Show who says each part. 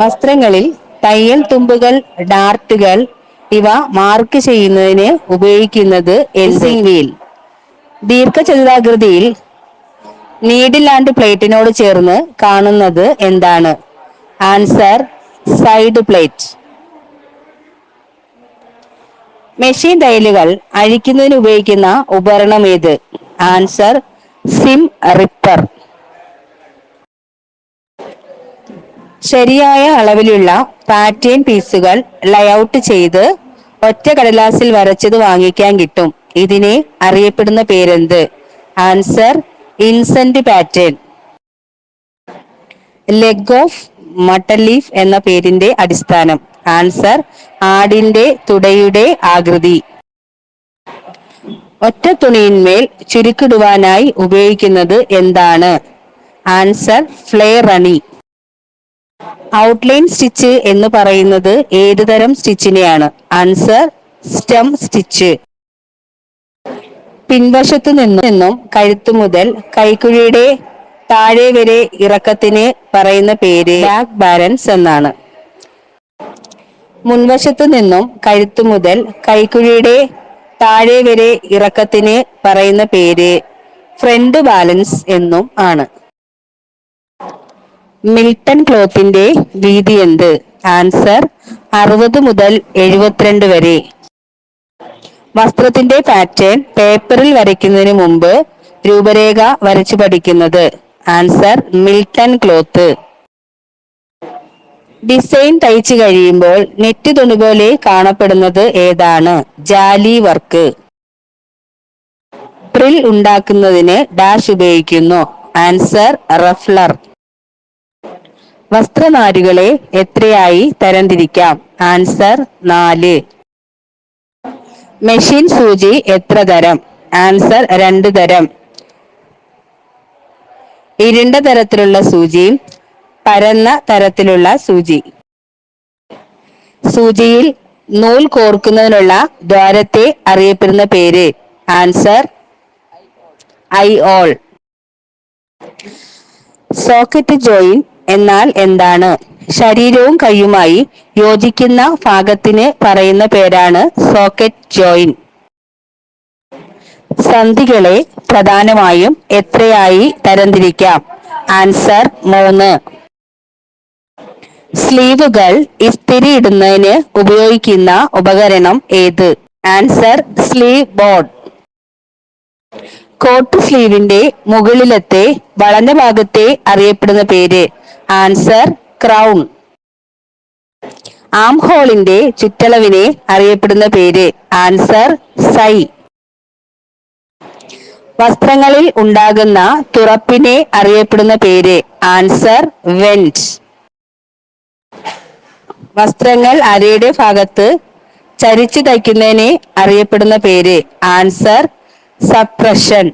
Speaker 1: വസ്ത്രങ്ങളിൽ തയ്യൽ തുമ്പുകൾ, ഡാർട്ടുകൾ ഇവ മാർക്ക് ചെയ്യുന്നതിന് ഉപയോഗിക്കുന്നത് എൻസിംഗ് വീൽ. ദീർഘചതുരാകൃതിയിൽ നീഡിൽ ആൻഡ് പ്ലേറ്റിനോട് ചേർന്ന് കാണുന്നത് എന്താണ്? Answer side plate. മെഷീൻ ടൈലുകൾ അഴിക്കുന്നതിന് ഉപയോഗിക്കുന്ന ഉപകരണം ഏത്? Answer seam ripper. ശരിയായ അളവിലുള്ള പാറ്റേൺ പീസുകൾ ലേഔട്ട് ചെയ്ത് ഒറ്റ കടലാസിൽ വരച്ചത് വാങ്ങിക്കാൻ കിട്ടും. ഇതിനെ അറിയപ്പെടുന്ന പേരെന്ത്? Answer inset pattern. Leg of mutton leaf എന്ന പേരിന്റെ അടിസ്ഥാനം? ആൻസർ ആടിന്റെ തുടയുടെ ആകൃതി. ഒറ്റ തുണിയിന്മേൽ ചുരുക്കിടുവാനായി ഉപയോഗിക്കുന്നത് എന്താണ്? ആൻസർ ഫ്ലെയർ അണി. ഔട്ട്ലൈൻ സ്റ്റിച്ച് എന്ന് പറയുന്നത് ഏത് തരം സ്റ്റിച്ചിനെയാണ്? Answer stem stitch. പിൻവശത്തു നിന്നും കഴുത്തു മുതൽ കൈക്കുഴിയുടെ താഴെ വരെ ഇറക്കത്തിന് പറയുന്ന പേര് ബാക്ക് ബാലൻസ് എന്നാണ്. മുൻവശത്തു നിന്നും കഴുത്തു മുതൽ കൈക്കുഴിയുടെ താഴെ വരെ ഇറക്കത്തിന് പറയുന്ന പേര് ഫ്രണ്ട് ബാലൻസ് എന്നും ആണ്. മിൽട്ടൺ ക്ലോത്തിന്റെ വീതി എന്ത്? ആൻസർ 60 മുതൽ 72 വരെ. വസ്ത്രത്തിന്റെ പാറ്റേൺ പേപ്പറിൽ വരയ്ക്കുന്നതിന് മുമ്പ് രൂപരേഖ വരച്ചു പഠിക്കുന്നത്? Answer Milton cloth. ഡിസൈൻ തയ്ച്ചു കഴിയുമ്പോൾ നെറ്റ് തുണി പോലെ കാണപ്പെടുന്നത് ഏതാണ്? ജാലി വർക്ക്. പ്രിൽ ഉണ്ടാക്കുന്നതിന് ഡാഷ് ഉപയോഗിക്കുന്നു? ആൻസർ റഫ്ലർ. വസ്ത്രനാരുകളെ എത്രയായി തരംതിരിക്കാം? ആൻസർ 4. മെഷീൻ സൂചി എത്ര തരം? ആൻസർ 2 തരം. ഇരുണ്ട തരത്തിലുള്ള സൂചിയും പരന്ന തരത്തിലുള്ള സൂചി. സൂചിയിൽ നൂൽ കോർക്കുന്നതിനുള്ള ദ്വാരത്തെ അറിയപ്പെടുന്ന പേര്? Answer I all. Socket join എന്നാൽ എന്താണ്? ശരീരവും കൈയുമായി യോജിക്കുന്ന ഭാഗത്തിന് പറയുന്ന പേരാണ് സോക്കറ്റ് ജോയിൻ. സന്ധികളെ പ്രധാനമായും എത്രയായി തരംതിരിക്കാം? ആൻസർ 3. സ്ലീവുകൾ ഇസ്തിരി ഇടുന്നതിന് ഉപയോഗിക്കുന്ന ഉപകരണം ഏത്? Answer sleeve board. കോട്ട് സ്ലീവിന്റെ മുകളിലത്തെ വളഞ്ഞ ഭാഗത്തെ അറിയപ്പെടുന്ന പേര്? Answer crown. ആം ഹോളിന്റെ ചുറ്റളവിനെ അറിയപ്പെടുന്ന പേര്? ആൻസർ സൈ. വസ്ത്രങ്ങളിൽ ഉണ്ടാകുന്ന തുറപ്പിനെ അറിയപ്പെടുന്ന പേര്? Answer went. വസ്ത്രങ്ങൾ അരയുടെ ഭാഗത്ത് ചരിച്ചു തയ്ക്കുന്നതിനെ അറിയപ്പെടുന്ന പേര്? Answer suppression.